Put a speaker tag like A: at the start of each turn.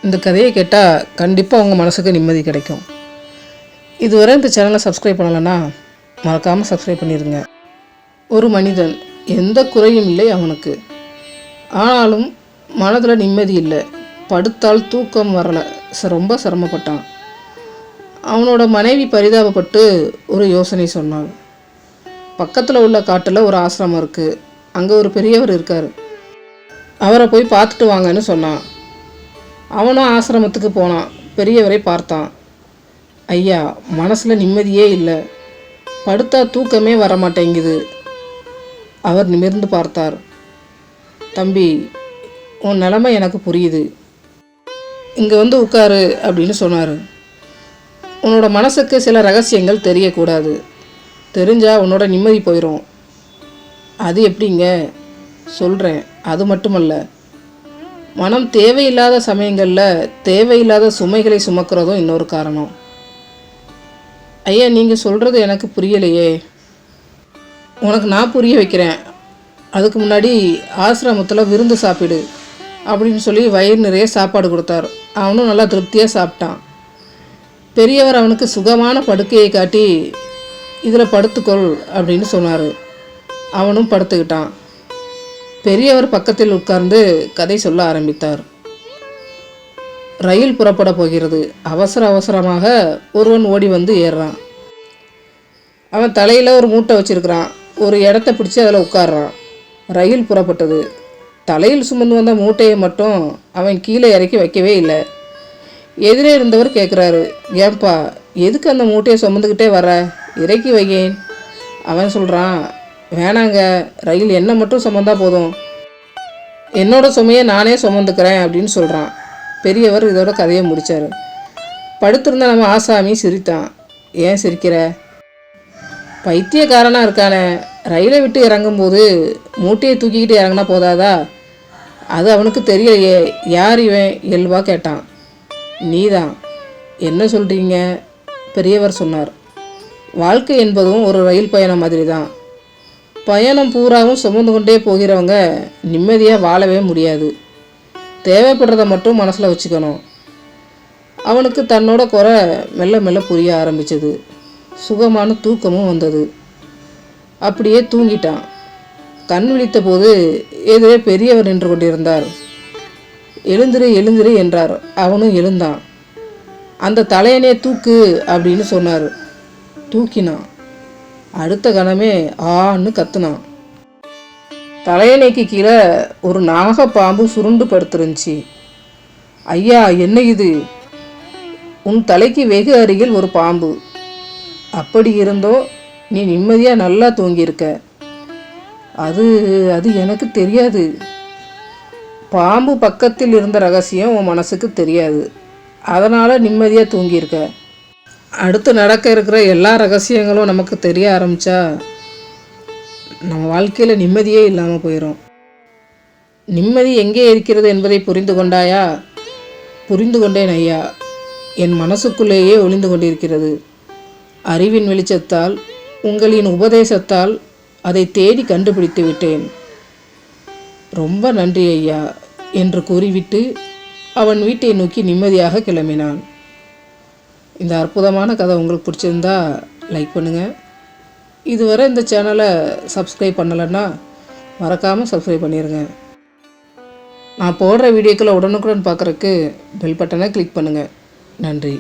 A: இந்த கதையை கேட்டால் கண்டிப்பாக உங்கள் மனசுக்கு நிம்மதி கிடைக்கும். இதுவரை இந்த சேனலை சப்ஸ்கிரைப் பண்ணலைன்னா மறக்காமல் சப்ஸ்கிரைப் பண்ணிடுங்க. ஒரு மனிதன் எந்த குறையும் இல்லை அவனுக்கு, ஆனாலும் மனதில் நிம்மதி இல்லை. படுத்தால் தூக்கம் வரலை, ரொம்ப சிரமப்பட்டான். அவனோட மனைவி பரிதாபப்பட்டு ஒரு யோசனை சொன்னாள். பக்கத்தில் உள்ள காட்டில் ஒரு ஆசிரமம் இருக்குது, அங்கே ஒரு பெரியவர் இருக்கார், அவரை போய் பார்த்துட்டு வாங்கன்னு சொன்னான். அவனும் ஆசிரமத்துக்கு போனான். பெரியவரை பார்த்தான். ஐயா, மனசில் நிம்மதியே இல்லை, படுத்தா தூக்கமே வரமாட்டேங்குது. அவர் நிமிர்ந்து பார்த்தார். தம்பி, உன் நிலைமை எனக்கு புரியுது, இங்கே வந்து உட்காரு அப்படின்னு சொன்னார். உன்னோட மனசுக்கு சில ரகசியங்கள் தெரியக்கூடாது, தெரிஞ்சால் உன்னோட நிம்மதி போயிடும். அது எப்படிங்க? சொல்கிறேன். அது மட்டுமல்ல, மனம் தேவையில்லாத சமயங்களில் தேவையில்லாத சுமைகளை சுமக்கிறதும் இன்னொரு காரணம். ஐயா, நீங்கள் சொல்கிறது எனக்கு புரியலையே. உனக்கு நான் புரிய வைக்கிறேன். அதுக்கு முன்னாடி ஆசிரமத்தில் விருந்து சாப்பிடு அப்படின்னு சொல்லி வயிறு நிறைய சாப்பாடு கொடுத்தார். அவனும் நல்லா திருப்தியாக சாப்பிட்டான். பெரியவர் அவனுக்கு சுகமான படுக்கையை காட்டி இதில் படுத்துக்கொள் அப்படின்னு சொன்னார். அவனும் படுத்துக்கிட்டான். பெரியவர் பக்கத்தில் உட்கார்ந்து கதை சொல்ல ஆரம்பித்தார். ரயில் புறப்பட போகிறது. அவசர அவசரமாக ஒருவன் ஓடி வந்து ஏறுறான். அவன் தலையில் ஒரு மூட்டை வச்சிருக்கிறான். ஒரு இடத்த பிடிச்சி அதில் உட்கார்றான். ரயில் புறப்பட்டது. தலையில் சுமந்து வந்த மூட்டையை மட்டும் அவன் கீழே இறக்கி வைக்கவே இல்லை. எதிரே இருந்தவர் கேட்குறாரு, ஏன்பா எதுக்கு அந்த மூட்டையை சுமந்துக்கிட்டே வர, இறக்கி வையேன். அவன் சொல்கிறான், வேணாங்க, ரயில் என்ன மட்டும் சுமந்தா போதும், என்னோட சுமையை நானே சுமந்துக்கிறேன் அப்படின்னு சொல்கிறான். பெரியவர் இதோட கதையை முடித்தார். படுத்திருந்த நம்ம ஆசாமி சிரித்தான். ஏன் சிரிக்கிற? பைத்தியக்காரனாக இருக்கானே, ரயிலை விட்டு இறங்கும்போது மூட்டையை தூக்கிக்கிட்டு இறங்கினா போதாதா? அது அவனுக்கு தெரியலையே. யார் இவன்? இயல்பா கேட்டான். நீதான். என்ன சொல்கிறீங்க? பெரியவர் சொன்னார். வாழ்க்கை என்பதும் ஒரு ரயில் பயணம் மாதிரி தான். பயணம் பூராவும் சுமந்து கொண்டே போகிறவங்க நிம்மதியாக வாழவே முடியாது. தேவைப்படுறத மட்டும் மனசில் வச்சுக்கணும். அவனுக்கு தன்னோட குறை மெல்ல மெல்ல புரிய ஆரம்பிச்சது. சுகமான தூக்கமும் வந்தது. அப்படியே தூங்கிட்டான். கண் விழித்த போது எதிரே பெரியவர் நின்று கொண்டிருந்தார். எழுந்திரு எழுந்திரு என்றார். அவனும் எழுந்தான். அந்த தலையனே தூக்கு அப்படின்னு சொன்னார். தூக்கினான். அடுத்த கணமே ஆன்னு கத்துனான். தலையணைக்கு கீழே ஒரு நாகப்பாம்பு சுருண்டு படுத்துருந்துச்சு. ஐயா, என்ன இது? உன் தலைக்கு வெகு அருகில் ஒரு பாம்பு. அப்படி இருந்தோ நீ நிம்மதியாக நல்லா தூங்கியிருக்க. அது அது எனக்கு தெரியாது. பாம்பு பக்கத்தில் இருந்த ரகசியம் உன் மனசுக்கு தெரியாது, அதனால் நிம்மதியாக தூங்கியிருக்க. அடுத்து நடக்க இருக்கிற எல்லா ரகசியங்களும் நமக்கு தெரிய ஆரம்பித்தா நம்ம வாழ்க்கையில் நிம்மதியே இல்லாமல் போயிடும். நிம்மதி எங்கே இருக்கிறது என்பதை புரிந்து கொண்டாயா? புரிந்து கொண்டேன் ஐயா. என் மனசுக்குள்ளேயே ஒளிந்து கொண்டிருக்கிறது. அறிவின் வெளிச்சத்தால், உங்களின் உபதேசத்தால் அதை தேடி கண்டுபிடித்து விட்டேன். ரொம்ப நன்றி ஐயா என்று கூறிவிட்டு அவன் வீட்டை நோக்கி நிம்மதியாக கிளம்பினான். இந்த அற்புதமான கதை உங்களுக்கு பிடிச்சிருந்தா லைக் பண்ணுங்கள். இதுவரை இந்த சேனலை சப்ஸ்கிரைப் பண்ணலைன்னா மறக்காமல் சப்ஸ்கிரைப் பண்ணிடுங்க. நான் போடுற வீடியோக்களை உடனுக்குடன் பார்க்குறக்கு பெல் பட்டனை கிளிக் பண்ணுங்கள். நன்றி.